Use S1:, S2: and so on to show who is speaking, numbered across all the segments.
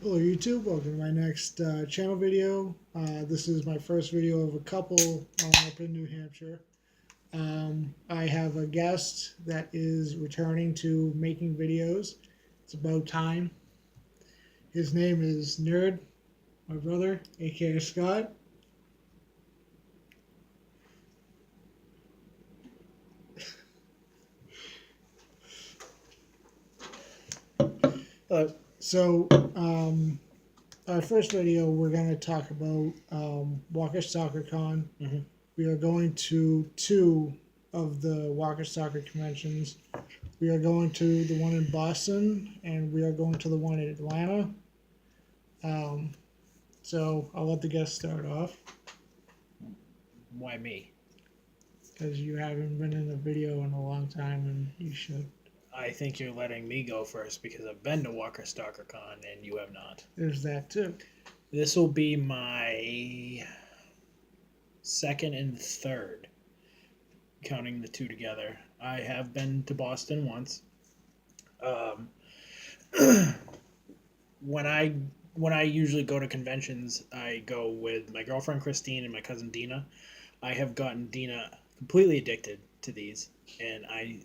S1: Hello YouTube, welcome to my next channel video. This is my first video of a couple up in New Hampshire. I have a guest that is returning to making videos. It's about time. His name is Nerd, my brother, aka Scott. So, our first video, we're going to talk about Walker Stalker Con.
S2: Mm-hmm.
S1: We are going to two of the Walker Stalker conventions. We are going to the one in Boston, and we are going to the one in Atlanta. So I'll let the guest start off.
S2: Why me?
S1: Because you haven't been in a video in a long time, and you should.
S2: I think you're letting me go first because I've been to Walker Stalker Con and you have not.
S1: There's that too.
S2: This will be my second and third, counting the two together. I have been to Boston once. When I usually go to conventions, I go with my girlfriend Christine and my cousin Dina. I have gotten Dina completely addicted to these, and I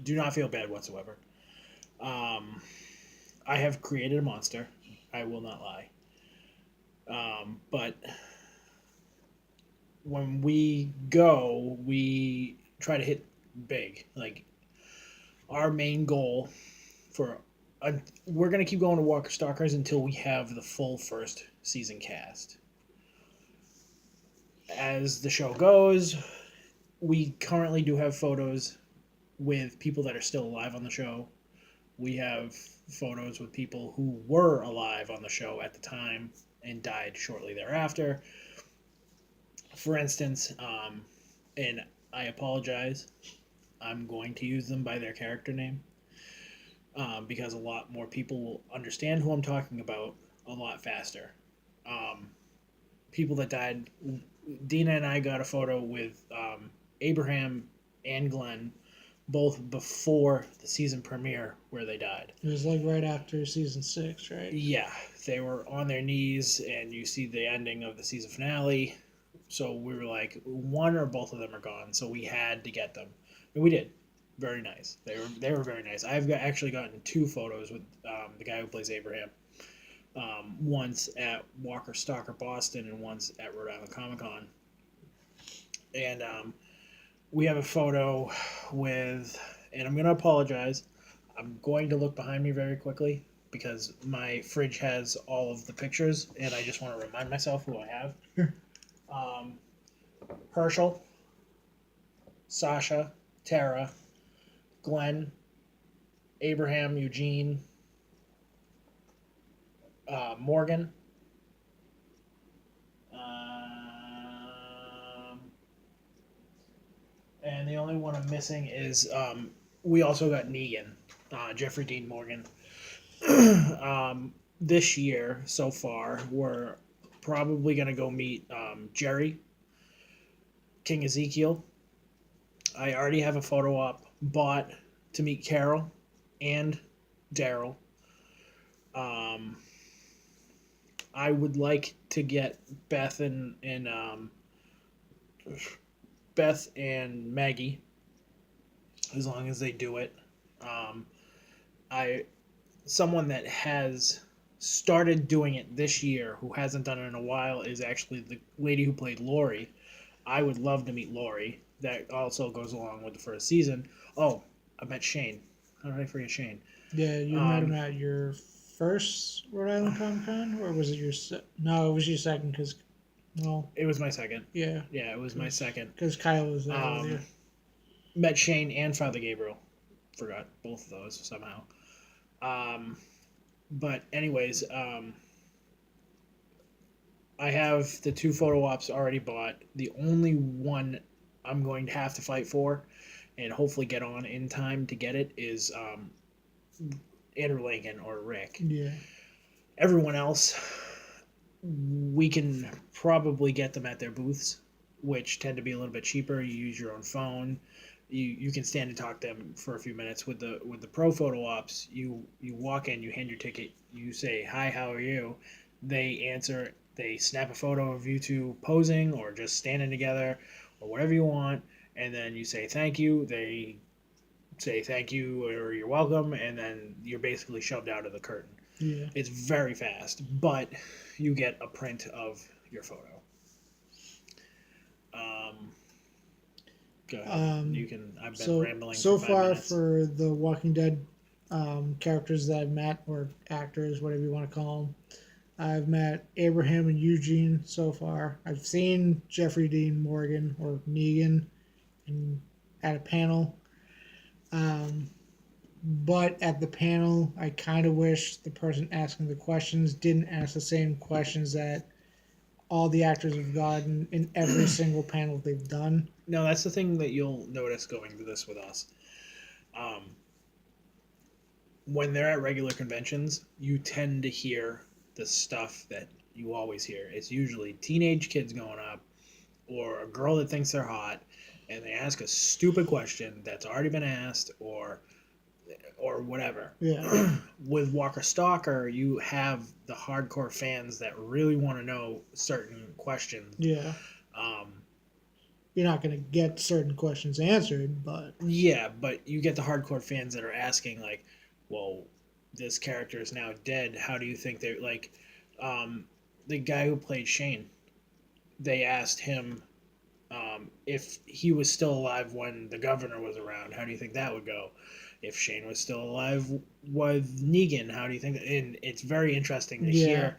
S2: do not feel bad whatsoever. I have created a monster. I will not lie. But when we go, we try to hit big. Like our main goal for we're gonna keep going to Walker Stalkers until we have the full first season cast. As the show goes, we currently do have photos with people that are still alive on the show. We have photos with people who were alive on the show at the time and died shortly thereafter. For instance, and I apologize, I'm going to use them by their character name because a lot more people will understand who I'm talking about a lot faster. People that died, Dina and I got a photo with Abraham and Glenn both before the season premiere where they died.
S1: It was like right after season 6, right?
S2: Yeah, they were on their knees, and you see the ending of the season finale. So we were like, one or both of them are gone, so we had to get them, and we did. Very nice. They were very nice. Actually gotten two photos with the guy who plays Abraham. Once at Walker Stalker Boston and once at Rhode Island Comic Con. And we have a photo with, and I'm going to apologize. I'm going to look behind me very quickly because my fridge has all of the pictures, and I just want to remind myself who I have. Herschel, Sasha, Tara, Glenn, Abraham, Eugene, Morgan, and the only one I'm missing is we also got Negan, Jeffrey Dean Morgan. This year so far, we're probably gonna go meet Jerry, King Ezekiel. I already have a photo op bought to meet Carol and Daryl. I would like to get Beth and Beth and Maggie, as long as they do it. I someone that has started doing it this year who hasn't done it in a while is actually the lady who played Lori. I would love to meet Lori. That also goes along with the first season. Oh, I met Shane. How did I forget Shane?
S1: Yeah, you met him at your first Rhode Island Comic Con, or was it your no? It was your second because, well,
S2: it was my second.
S1: Yeah,
S2: it was my second
S1: because Kyle was there with you.
S2: Met Shane and Father Gabriel. Forgot both of those somehow. But anyways, I have the two photo ops already bought. The only one I'm going to have to fight for, and hopefully get on in time to get it, is Andrew Lincoln or Rick.
S1: Yeah.
S2: Everyone else, we can probably get them at their booths, which tend to be a little bit cheaper. You use your own phone. you can stand and talk to them for a few minutes. With the pro photo ops, you walk in, you hand your ticket, you say hi, how are you? They answer, they snap a photo of you two posing or just standing together or whatever you want, and then you say thank you. They say thank you or you're welcome, and then you're basically shoved out of the curtain.
S1: Yeah.
S2: It's very fast, but you get a print of your photo. Um, Go ahead. You can. I've been rambling
S1: So
S2: for 5
S1: far
S2: minutes.
S1: for the Walking Dead characters that I've met, or actors, whatever you want to call them, I've met Abraham and Eugene so far. I've seen Jeffrey Dean Morgan or Negan at a panel. But at the panel, I kind of wish the person asking the questions didn't ask the same questions that all the actors have gotten in every single panel they've done.
S2: No, that's the thing that you'll notice going through this with us. Um, when they're at regular conventions, you tend to hear the stuff that you always hear. It's usually teenage kids going up, or a girl that thinks they're hot, and they ask a stupid question that's already been asked, or whatever.
S1: Yeah.
S2: With Walker Stalker, you have the hardcore fans that really want to know certain questions.
S1: Yeah.
S2: Um,
S1: You're not going to get certain questions answered, but
S2: yeah, but you get the hardcore fans that are asking, like, well, this character is now dead. How do you think they're like? Um, the guy who played Shane, they asked him if he was still alive when the governor was around. How do you think that would go? If Shane was still alive with Negan, how do you think? And it's very interesting to
S1: yeah.
S2: hear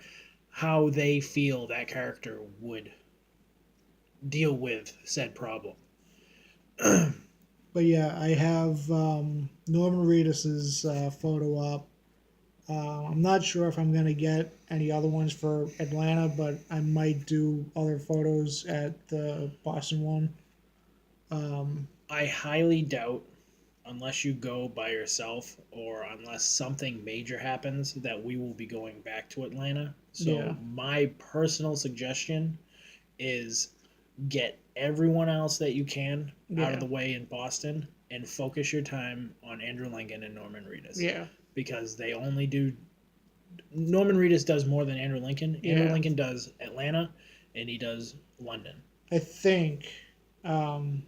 S2: how they feel that character would deal with said problem.
S1: But yeah, I have Norman Reedus's photo up. I'm not sure if I'm going to get any other ones for Atlanta, but I might do other photos at the Boston one.
S2: I highly doubt, unless you go by yourself or unless something major happens, that we will be going back to Atlanta. So
S1: Yeah.
S2: my personal suggestion is get everyone else that you can out of
S1: Yeah.
S2: the way in Boston and focus your time on Andrew Lincoln and Norman Reedus.
S1: Yeah.
S2: Because they only do. Norman Reedus does more than Andrew Lincoln.
S1: Yeah.
S2: Andrew Lincoln does Atlanta, and he does London.
S1: I think, don't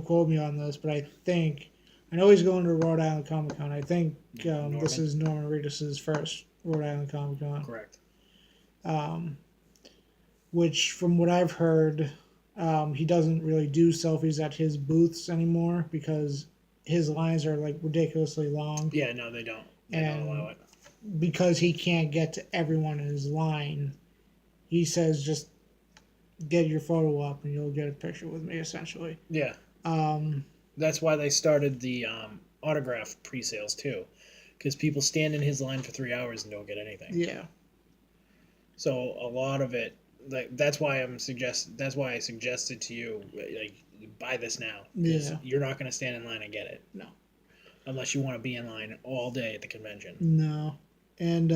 S1: quote me on this, but I know he's going to Rhode Island Comic Con. I think this is Norman Reedus's first Rhode Island Comic Con.
S2: Correct.
S1: Which, from what I've heard, he doesn't really do selfies at his booths anymore because his lines are like ridiculously long.
S2: Yeah, no, they don't. They don't allow it.
S1: Because he can't get to everyone in his line, he says just get your photo up and you'll get a picture with me, essentially.
S2: Yeah. That's why they started the autograph pre-sales too, because people stand in his line for 3 hours and don't get anything.
S1: Yeah.
S2: So a lot of it, that's why I suggested to you, like, buy this now.
S1: Yeah.
S2: You're not going to stand in line and get it.
S1: No.
S2: Unless you want to be in line all day at the convention.
S1: No. And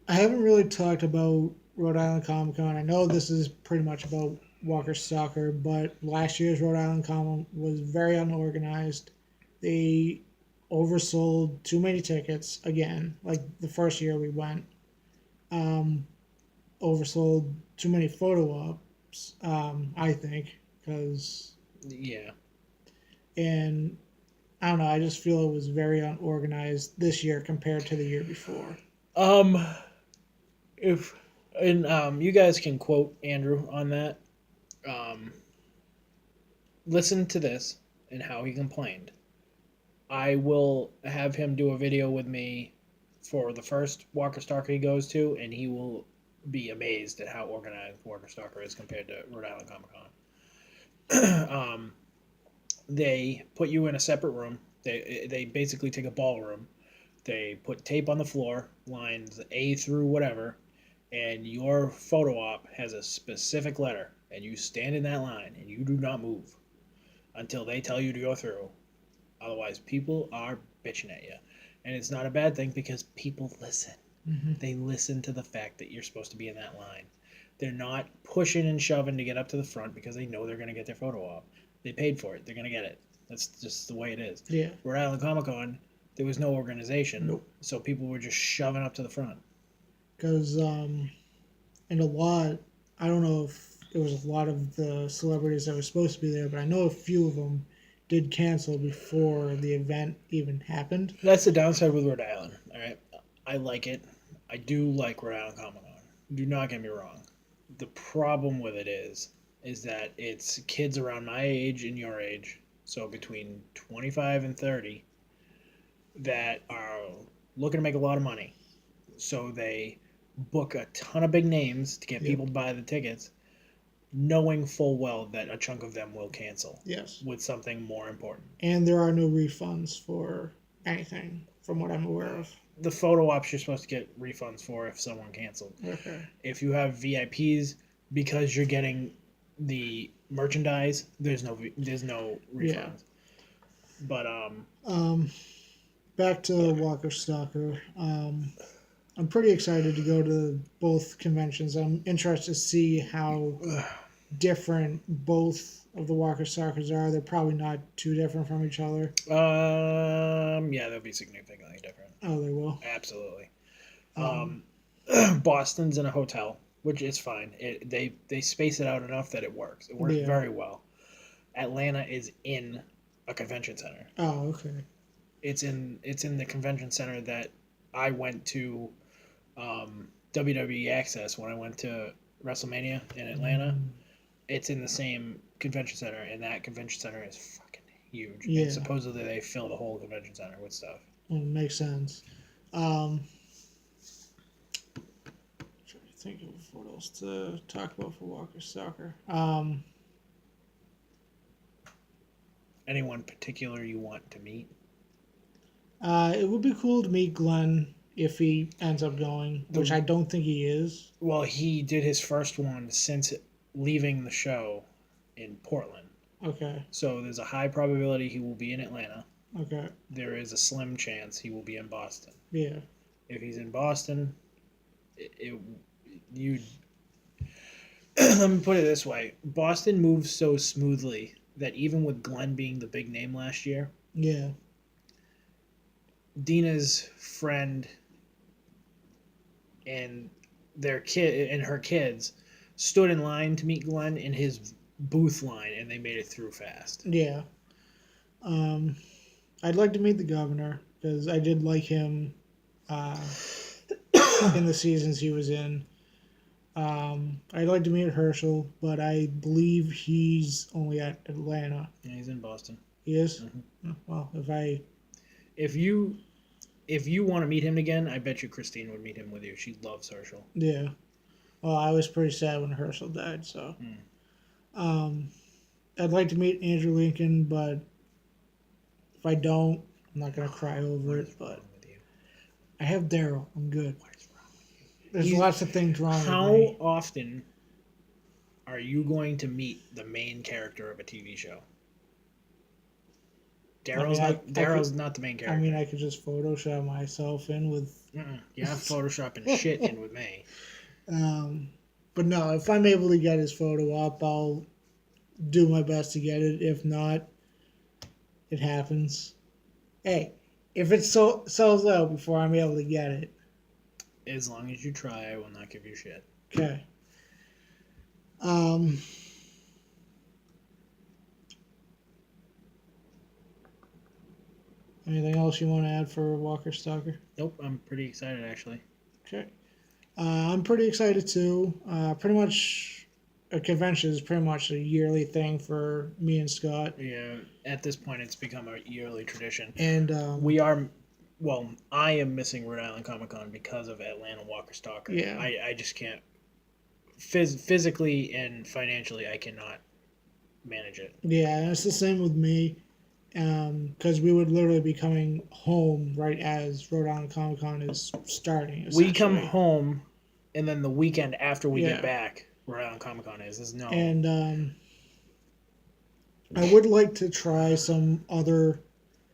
S1: I haven't really talked about Rhode Island Comic Con. I know this is pretty much about Walker Stalker, but last year's Rhode Island Comic was very unorganized. They oversold too many tickets again, like the first year we went. Oversold too many photo ops, I think, because
S2: Yeah.
S1: and I don't know. I just feel it was very unorganized this year compared to the year before.
S2: If and you guys can quote Andrew on that. Listen to this and how he complained. I will have him do a video with me for the first Walker Stalker he goes to, and he will be amazed at how organized Walker Stalker is compared to Rhode Island Comic Con. They put you in a separate room. They basically take a ballroom. They put tape on the floor, lines A through whatever, and your photo op has a specific letter, and you stand in that line and you do not move until they tell you to go through. Otherwise, people are bitching at you. And it's not a bad thing because people listen.
S1: Mm-hmm.
S2: They listen to the fact that you're supposed to be in that line. They're not pushing and shoving to get up to the front because they know they're going to get their photo op. They paid for it. They're going to get it. That's just the way it is.
S1: Yeah.
S2: Rhode Island Comic Con, there was no organization,
S1: Nope.
S2: so people were just shoving up to the front.
S1: Because and a lot, I don't know if it was a lot of the celebrities that were supposed to be there, but I know a few of them did cancel before the event even happened.
S2: That's the downside with Rhode Island. All right, I like it. I do like Rhode Island Comic Con. Do not get me wrong. The problem with it is that it's kids around my age and your age, so between 25 and 30, that are looking to make a lot of money. So they book a ton of big names to get people to buy the tickets, knowing full well that a chunk of them will cancel.
S1: Yes.
S2: With something more important.
S1: And there are no refunds for anything, from what I'm aware of.
S2: The photo ops you're supposed to get refunds for if someone canceled.
S1: Okay.
S2: If you have VIPs, because you're getting the merchandise, there's no refunds.
S1: Yeah.
S2: But
S1: back to Walker Stalker. I'm pretty excited to go to both conventions. I'm interested to see how different both of the Walker Stalkers are. They're probably not too different from each other.
S2: Yeah, they'll be significantly different.
S1: Oh, they will.
S2: Absolutely. Boston's in a hotel, which is fine. They space it out enough that it works. It works very well. Atlanta is in a convention center.
S1: Oh, okay.
S2: It's in the convention center that I went to WWE Access when I went to WrestleMania in Atlanta. It's in the same convention center, and that convention center is fucking huge.
S1: Yeah.
S2: And supposedly they fill the whole convention center with stuff.
S1: Well, makes sense. Trying to think of what else to talk about for Walker Stalker.
S2: Anyone particular you want to meet?
S1: It would be cool to meet Glenn if he ends up going, which I don't think he is.
S2: Well, he did his first one since leaving the show in Portland.
S1: Okay.
S2: So there's a high probability he will be in Atlanta.
S1: Okay.
S2: There is a slim chance he will be in Boston.
S1: Yeah.
S2: If he's in Boston, you let me put it this way: Boston moves so smoothly that even with Glenn being the big name last year,
S1: Yeah.
S2: Dina's friend and their kid and her kids stood in line to meet Glenn in his booth line, and they made it through fast.
S1: Yeah. I'd like to meet the governor because I did like him in the seasons he was in. I'd like to meet Herschel, but I believe he's only at Atlanta.
S2: Yeah, he's in Boston.
S1: He is?
S2: Mm-hmm.
S1: Well,
S2: if you want to meet him again, I bet you Christine would meet him with you. She loves Herschel.
S1: Yeah. Well, I was pretty sad when Herschel died, so. I'd like to meet Andrew Lincoln, but if I don't, I'm not going to cry over it, but I have Daryl. I'm good.
S2: What is wrong with you?
S1: There's lots of things wrong with me.
S2: How often are you going to meet the main character of a TV show? Daryl's not the main character.
S1: I mean, I could just Photoshop myself in with...
S2: You're not photoshopping shit in with me.
S1: But no, if I'm able to get his photo up, I'll do my best to get it. If not, it happens. Hey, if it sells out before I'm able to get it.
S2: As long as you try, I will not give you shit.
S1: Okay. Anything else you want to add for Walker Stalker?
S2: Nope, I'm pretty excited actually.
S1: Okay. I'm pretty excited too. Pretty much, a convention is pretty much a yearly thing for me and Scott.
S2: Yeah, at this point, it's become a yearly tradition.
S1: And
S2: I am missing Rhode Island Comic Con because of Atlanta Walker Stalker.
S1: Yeah.
S2: I just can't. Physically and financially, I cannot manage it.
S1: Yeah, and it's the same with me. Because we would literally be coming home right as Rhode Island Comic Con is starting.
S2: We come home, and then the weekend after we get back, Rhode Island Comic Con is. There's no.
S1: And I would like to try some other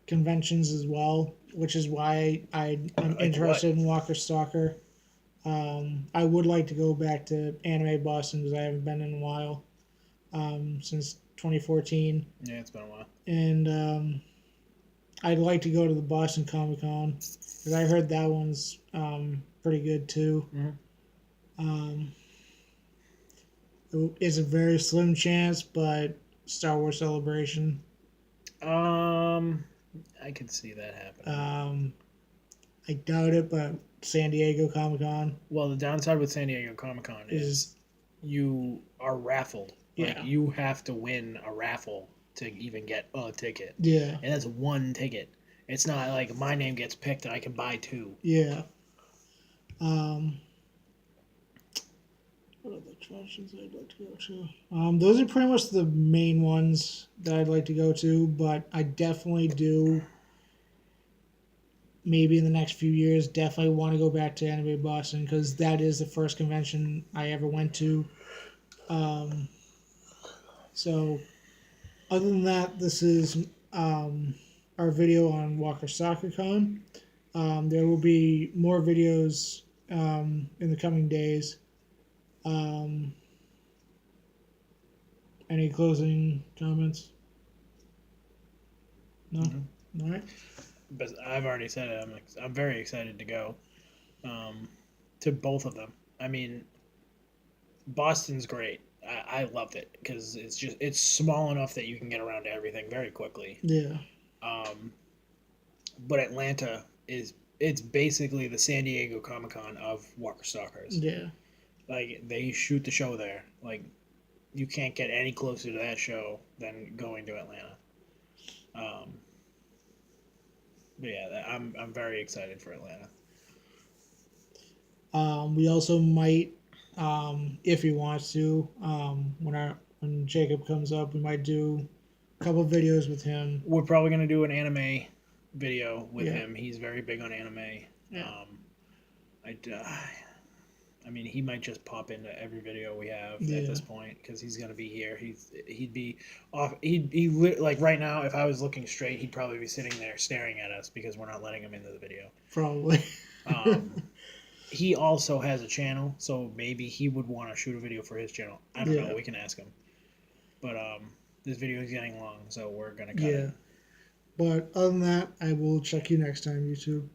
S1: conventions as well, which is why I'm interested in Walker Stalker. I would like to go back to Anime Boston because I haven't been in a while, since 2014,
S2: Yeah, it's been a while.
S1: and I'd like to go to the Boston Comic Con because I heard that one's pretty good too.
S2: Mhm.
S1: Um, it's a very slim chance, but Star Wars Celebration.
S2: I could see that happening.
S1: I doubt it, but San Diego Comic Con
S2: Well, the downside with San Diego Comic Con is you are raffled. Like
S1: yeah,
S2: you have to win a raffle to even get a ticket,
S1: yeah,
S2: and that's one ticket. It's not like my name gets picked and I can buy two.
S1: yeah. Um, what other attractions I'd like to go to? Those are pretty much the main ones that I'd like to go to, but I definitely do. Maybe in the next few years, definitely want to go back to Anime Boston because that is the first convention I ever went to. Um, so, other than that, this is our video on Walker Soccer Con. There will be more videos in the coming days. Um, any closing comments? No?
S2: Mhm.
S1: All right.
S2: But I've already said it. I'm very excited to go um, to both of them. I mean, Boston's great. I loved it because it's small enough that you can get around to everything very quickly.
S1: Yeah.
S2: Um, but Atlanta is it's basically the San Diego Comic Con of Walker Stalkers.
S1: Yeah.
S2: Like they shoot the show there. Like you can't get any closer to that show than going to Atlanta. Um, but yeah, I'm very excited for Atlanta.
S1: We also might, if he wants to, when Jacob comes up, we might do a couple videos with him.
S2: We're probably gonna do an anime video with
S1: Yeah.
S2: him. He's very big on anime.
S1: Yeah.
S2: I, I mean, he might just pop into every video we have
S1: Yeah.
S2: at this point because he's gonna be here. He'd be off. Like right now, if I was looking straight, he'd probably be sitting there staring at us because we're not letting him into the video.
S1: Probably.
S2: He also has a channel, so maybe he would want to shoot a video for his channel. I don't
S1: Yeah.
S2: know. We can ask him. But this video is getting long, so we're gonna cut
S1: Yeah.
S2: it.
S1: But other than that, I will check you next time, YouTube.